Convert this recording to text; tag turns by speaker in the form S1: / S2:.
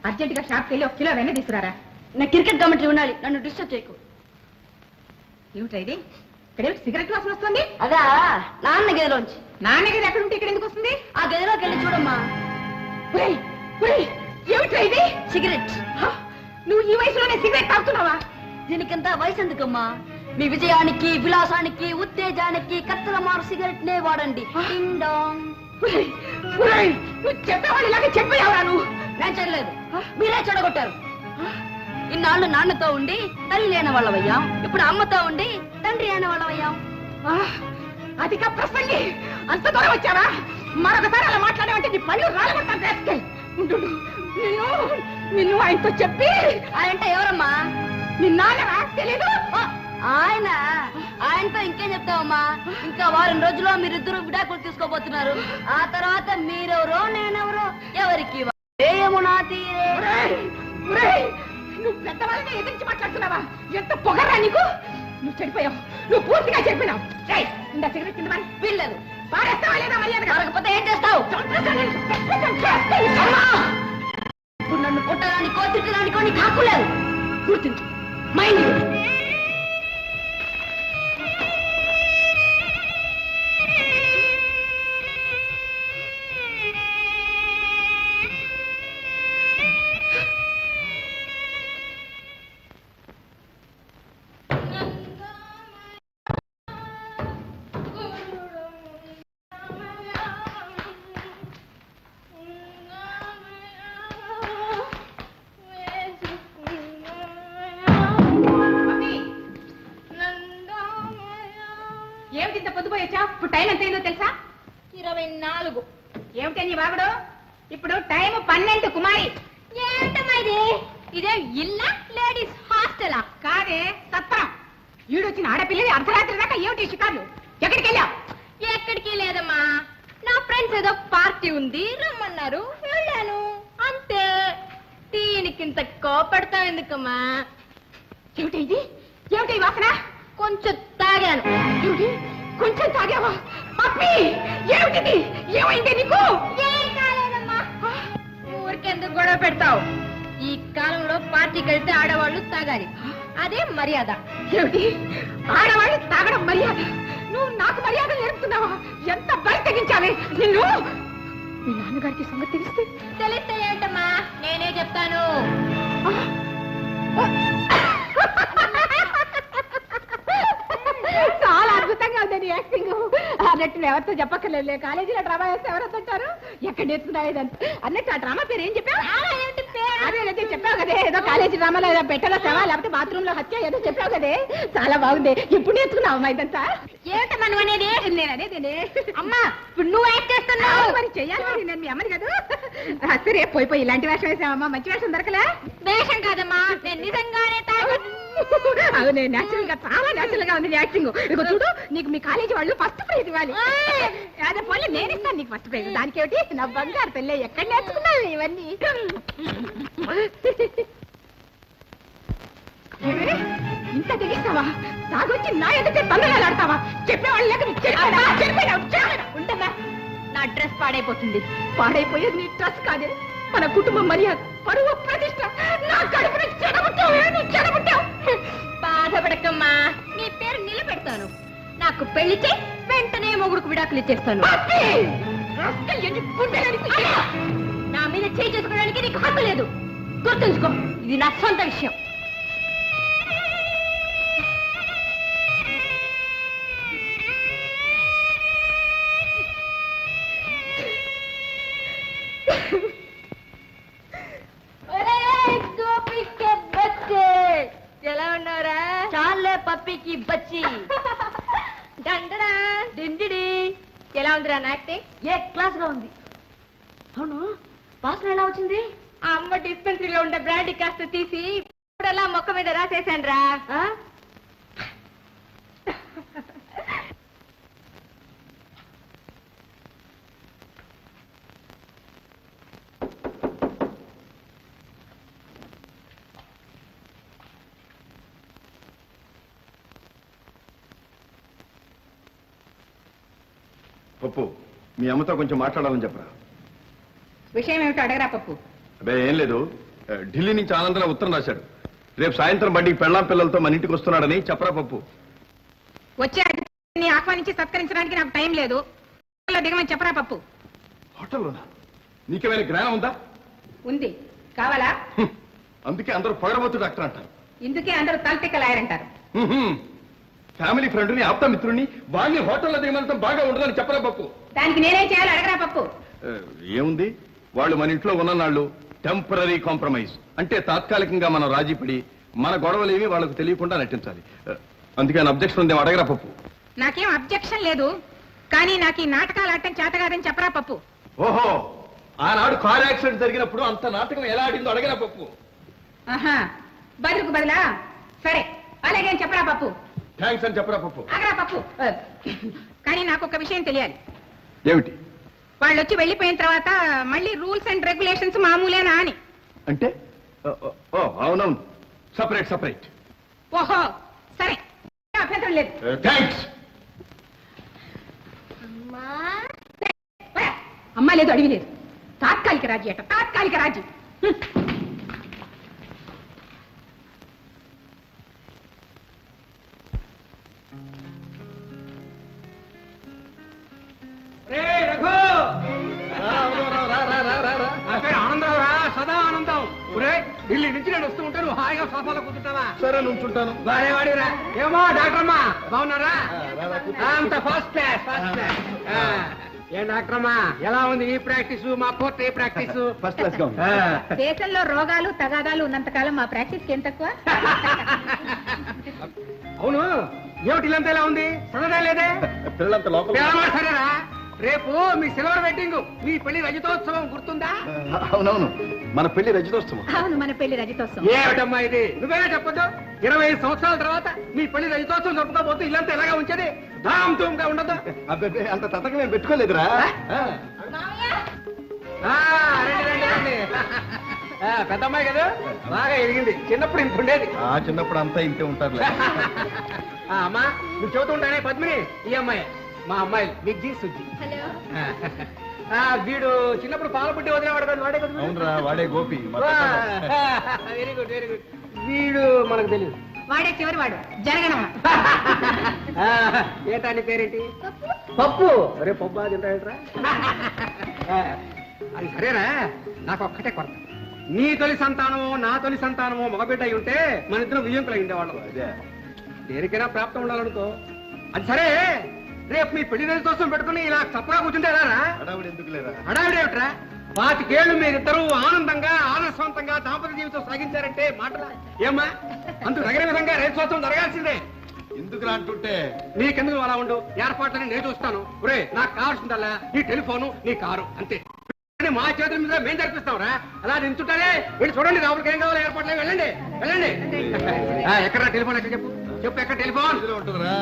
S1: Urgent గా షాప్కి వెళ్ళి 1 కిలో వెన్న తీసుకురారా.
S2: నా క్రికెట్ కమెంటరీ ఉండాలి, నన్ను డిస్టర్బ్ చేయకు.
S1: ఏమిటా ఇది? ఇక్కడ సిగరెట్ వాసన వస్తుంది.
S2: అదా నాన్న గదిలోంచి.
S1: నాన్న గది ఎక్కడ ఉంటే ఇక్కడ ఎందుకు వస్తుంది?
S2: ఆ గదిలోకి వెళ్ళి చూడమ్మా.
S1: ఏమిటా ఇది?
S2: సిగరెట్.
S1: నువ్వు ఈ వయసులోనే సిగరెట్ తాగుతున్నావా?
S2: దీనికింత వయసు ఎందుకమ్మా? మీ విజయానికి, విలాసానికి, ఉత్తేజానికి కత్తెర మారు సిగరెట్ నే వాడండి. Ding dong.
S1: నువ్వు చెప్పేవాళ్ళు ఇలాగే చెప్పేవారా? నువ్వు
S2: నేను చెల్లలేదు, మీరే చెడగొట్టారు. ఇన్నాళ్ళు నాన్నతో ఉండి తల్లి లేని వాళ్ళవయ్యాం, ఇప్పుడు అమ్మతో ఉండి తండ్రి అయిన వాళ్ళవయ్యాం.
S1: అధిక ప్రసంగి, అంత దూరం వచ్చావా? మరొకసారి అలా మాట్లాడేవంటే నీ పళ్ళు రాలగొట్టాను. నిన్ను ఆయనతో చెప్పి.
S2: ఆయనంటే ఎవరమ్మా?
S1: నీ నాన్నరా? తెలీదు.
S2: ఆయనతో ఇంకేం చెప్తావమ్మా? ఇంకా వారం రోజుల్లో మీరిద్దరు విడాకులు తీసుకోబోతున్నారు. ఆ తర్వాత మీరెవరో నేనెవరో ఎవరికి ఏమునా తీరే.
S1: నువ్వు పెద్దవాళ్ళని ఎదిరించి మాట్లాడుతున్నావా? ఎంత పొగరా నీకు? నువ్వు చెడిపోయావు, నువ్వు పూర్తిగా చెడిపోయినావు. ఇందా సిగరెట్ కింద మరి వీల్లేదు. పారేస్తావా లేదా? మర్యాద కాకపోతే ఏం చేస్తావు?
S2: ఇప్పుడు నన్ను కొట్టడానికో తిట్టడానికో నీకు హక్కు లేదు. గుర్తించు. మైండ్
S1: ఏమిటి పొద్దుపోయొచ్చా? ఇప్పుడు టైం ఎంత అయిందో తెలుసా?
S2: 24.
S1: ఏమిటే నీ బాబుడు? ఇప్పుడు టైం 12 కుమారి.
S2: ఏంటమ్మా ఇది? ఇదే ఇల్లా లేడీస్ హాస్టలా?
S1: కాదే, సత్రం. ఈడొచ్చిన ఆడపిల్లలు అర్ధరాత్రి దాకా ఏమిటి షికార్లు? ఎక్కడికి వెళ్ళావు?
S2: ఎక్కడికి లేదమ్మా, నా ఫ్రెండ్స్ ఏదో పార్టీ ఉంది రమ్మన్నారు, వెళ్ళాను అంతే. దీనికింత కోపడతావు ఎందుకమ్మా?
S1: ఏమిటి ఇది? ఏమిటి ఈ వాసన?
S2: కొంచెం తాగాను.
S1: ఏమిటి? కొంచెం తాగావా? పప్పి, ఏమిటిది? ఏమైంది నీకు?
S2: ఏం కాలేదమ్మా. ఊరికెందుకు గొడవ పెడతావు? ఈ కాలంలో పార్టీకి వెళ్తే ఆడవాళ్ళు తాగాలి, అదే మర్యాద.
S1: ఏమిటి? ఆడవాళ్ళు తాగడం మర్యాద? నువ్వు నాకు మర్యాద నేర్పుతున్నావా? ఎంత బరి తెగించావే నిన్ను! మీ నాన్నగారికి సంగతి తెలిస్తే?
S2: తెలిస్తే ఏంటమ్మా, నేనే చెప్తాను.
S1: చాలా అద్భుతంగా ఉంది నీ యాక్టింగ్. అన్నట్టు ఎవరితో చెప్పక్కర్లేదు. కాలేజీలో డ్రామా వేస్తే ఎవరైతే ఉంటారు? ఎక్కడ నేర్చుకున్నావు ఇదంతా? అన్నట్టు ఆ డ్రామా పేరు ఏం చెప్పావు? అదే చెప్పావు కదే, ఏదో కాలేజీ డ్రామాలో ఏదో పెట్టలో సేవ, లేకపోతే బాత్రూమ్ లో హత్య, ఏదో చెప్పావు కదే. చాలా బాగుంది. ఎప్పుడు నేర్చుకున్నావు అమ్మా ఇదంతా?
S2: ఏంటమ్మా నువ్వు అనేది?
S1: నేను అదేదే.
S2: అమ్మా ఇప్పుడు నువ్వు యాక్ట్ చేస్తున్నావు.
S1: మరి చెయ్యాలి మరి, నేను మీ అమ్మని కదా. సరే పోయి ఇలాంటి వేషం వేసావమ్మా? మంచి వేషం దొరకలే?
S2: వేషం కాదమ్మా, నేను నిజంగానే తాగాను.
S1: అవునే, నేచురల్ గా, చాలా నేచురల్ గా ఉంది యాక్టింగ్. ఇక చూడు, నీకు మీ కాలేజీ వాళ్ళు ఫస్ట్ ప్రైజ్ ఇవ్వాలి. అదే పోలే, నేను ఇస్తాను నీకు ఫస్ట్ ప్రైజ్. దానికేమిటి? నా బంగారు పెళ్ళే. ఎక్కడ నేర్చుకున్నావు ఇవన్నీ? ఇంత తెగిస్తావా? తాగొచ్చి నా ఎదుటే తొందరలాడతావా? చెప్పేవాళ్ళు లేక ఉండమ్మా. నా డ్రెస్ పాడైపోతుంది. పాడైపోయేది నీ డ్రెస్ కాదే, మన కుటుంబం మర్యాద, పరువు, ప్రతిష్ట. నా కడుపును చెడబుట్టావు.
S2: బాధపడకమ్మా, నీ పేరు నిలబెడతాను. నాకు పెళ్లి చేయి, వెంటనే మొగుడుకు విడాకులు ఇచ్చేస్తాను. నా మీద చేయి చేసుకోవడానికి నీకు హక్కు లేదు. గుర్తుంచుకో, ఇది నా సొంత విషయం. ఎలా ఉన్నారా? చాలే పప్పికి బచ్చి. డండడా డిండిడి. ఎలా ఉందిరా నా యాక్టింగ్? ఏ క్లాస్ గా ఉంది. అవును, వాసన ఎలా వచ్చింది? ఆ అమ్మ డిస్పెన్సరీలో ఉండే బ్రాండీ కాస్త తీసి ఇప్పుడలా మొక్క మీద రాసేసాను రా.
S3: పప్పు, మీ అమ్మతో కొంచెం మాట్లాడాలని చెప్పరా.
S1: విషయం ఏమిటో అడగరా పప్పు.
S3: అదే ఏం లేదు, ఢిల్లీ నుంచి ఆనందరావు ఉత్తరం రాశాడు. రేపు సాయంత్రం బండికి పెళ్ళాం పిల్లలతో మన ఇంటికి వస్తున్నాడని చెప్పరా పప్పు.
S1: వచ్చే అతిథిని ఆహ్వానించి సత్కరించడానికి నాకు టైం లేదు. దిగమని చెప్పరా పప్పు.
S3: హోటల్లోనా? నీకేమైనా జ్ఞానం ఉందా?
S1: ఉంది. కావాలా?
S3: అందుకే అందరూ పొగరబోతు డాక్టర్ అంటారు.
S1: ఇందుకే అందరూ తలతిక్కలాయరంటారు.
S3: ఫ్యామిలీ ఫ్రెండ్ని ఆప్త మిత్రుడిని వాడిని హోటల్లో దిగమంతం బాగా ఉండదని చెప్పరా పప్పు.
S1: దానికి నేనేం చేయాలి అడగరా పప్పు.
S3: ఏముంది, వాళ్ళు మన ఇంట్లో ఉన్ననాళ్ళు టెంపరీ కాంప్రమైజ్ అంటే తాత్కాలికంగా మనం రాజీపడి మన గొడవలేవి వాళ్ళకు తెలియకుండా నటించాలి. అందుకే అబ్జెక్షన్ ఉందేమో అడగరా పప్పు.
S1: నాకేం అబ్జెక్షన్ లేదు, కానీ నాకు ఈ నాటకాలు ఆడటం చేత కాదని చెప్పరా పప్పు.
S3: ఓహో, ఆనాడు కార్ యాక్సిడెంట్ జరిగినప్పుడు అంత నాటకం ఎలా ఆడిందో అడగరా పప్పు.
S1: ఆహా, బదులుకు బదులా? సరే అలాగే అని చెప్పరా పప్పు.
S3: థ్యాంక్స్ అని చెప్పరా పప్పు.
S1: ఆగరా పప్పు. కానీ నాకు ఒక విషయం తెలియాలి.
S3: ఏమిటి?
S1: వాళ్ళు వచ్చి వెళ్ళిపోయిన తర్వాత మళ్ళీ రూల్స్ అండ్ రెగ్యులేషన్స్ మామూలేనా అని.
S3: అంటే అవునవును, సపరేట్ సపరేట్.
S1: ఓహో సరే, అభ్యంతరం లేదు.
S3: థ్యాంక్స్.
S1: అమ్మా లేదు, అడిగి లేదు. తాత్కాలిక రాజీ అట, తాత్కాలిక రాజీ.
S4: ఆనందరావు రా, సదా ఆనందం. ఢిల్లీ నుంచి నేను వస్తూ ఉంటాను, హాయిగా సోఫాలో కూర్చుంటావా?
S3: సరే నుంచుంటాను.
S4: బాగా వాడిరా. ఏమో డాక్టర్ అమ్మా బాగున్నారా? అంత ఫస్ట్ క్లాస్, ఫస్ట్ క్లాస్. ఏం డాక్టర్ అమ్మా, ఎలా ఉంది ఈ ప్రాక్టీస్, మా కోర్టు ఏ ప్రాక్టీస్?
S3: ఫస్ట్ క్లాస్ గా ఉంది.
S1: దేశంలో రోగాలు తగాదాలు ఉన్నంతకాలం మా ప్రాక్టీస్ ఏం తక్కువ.
S4: అవును, ఏమిటి ఇల్లంతా ఎలా ఉంది? సరదా లేదే?
S3: పిల్లలంతా లోపల.
S4: సరేరా, రేపు మీ సిల్వర్ వెడ్డింగ్, మీ పెళ్లి రజతోత్సవం గుర్తుందా?
S3: అవునవును, మన పెళ్లి రజతోత్సవం.
S1: అవును, మన పెళ్లి రజతోత్సవం.
S4: ఏమిటమ్మా ఇది, నువ్వేనా చెప్పొద్దు? 25 సంవత్సరాల తర్వాత మీ పెళ్లి రజతోత్సవం జరుపుకోబోతూ ఇల్లంతా ఎలాగా ఉంచేది? ధామ్ ధూమ్ గా ఉండదు.
S3: అబ్బాయి అంత తతక మేము పెట్టుకోలేదురా.
S4: రండి రండి రండి. పెద్దమ్మాయి కదా, బాగా ఎదిగింది. చిన్నప్పుడు ఇంత ఉండేది.
S3: చిన్నప్పుడు అంతా ఇంతే ఉంటారు.
S4: అమ్మా నువ్వు చెబుతుంటానే పద్మిని, ఈ అమ్మాయి మా అమ్మాయి విగ్జి సుజ్జి. వీడు చిన్నప్పుడు పాల పుట్టి వదిలేవాడు కదా, వాడే కదా?
S3: అవునరా, వాడే Gopi.
S4: Very good very good. వీడు మనకు తెలియదు.
S1: వాడే చివరి వాడు, జరగనమ్మ.
S4: ఏటాని పేరేంటి? పప్పు. అరే పప్పు తింటారా? అది సరేనా, నాకు ఒక్కటే కొరత. నీ తొలి సంతానము నా తొలి సంతానము మగబిడ్డ అయి ఉంటే మన ఇద్దరు విజయంకులు ఉండేవాళ్ళం. దేనికైనా ప్రాప్తం ఉండాలనుకో. అది సరే, రేపు మీ పెళ్లి రోజు కోసం పెట్టుకుని ఇలా చప్పగా కూర్చుంటే ఎలా? హడావిడేమిట్రా? 25 ఏళ్ళు మీరిద్దరూ ఆనందంగా ఆనందవంతంగా దాంపత్య జీవితం సాగించారంటే మాటలా? ఏమ్మా, అందుకు తగిన విధంగా రేసోత్సవం జరగాల్సిందే.
S3: ఎందుకు అంటుంటే
S4: నీకెందుకు అలా ఉండు, ఏర్పాట్లని నేను చూస్తాను. ఒరే, నాకు కావాల్సిందల్లా నీ టెలిఫోను, నీ కారు, అంతే. మా చేతుల మీద మేము జరిపిస్తాంరా. అలా నించుంటారే, వెళ్ళి చూడండి రావులకి ఏం కావాలో ఏర్పాట్లు. వెళ్ళండి వెళ్ళండి. ఎక్కడ టెలిఫోన్? ఎక్కడ చెప్పు చెప్పు, ఎక్కడ టెలిఫోన్?
S3: ఉంటుందిరా.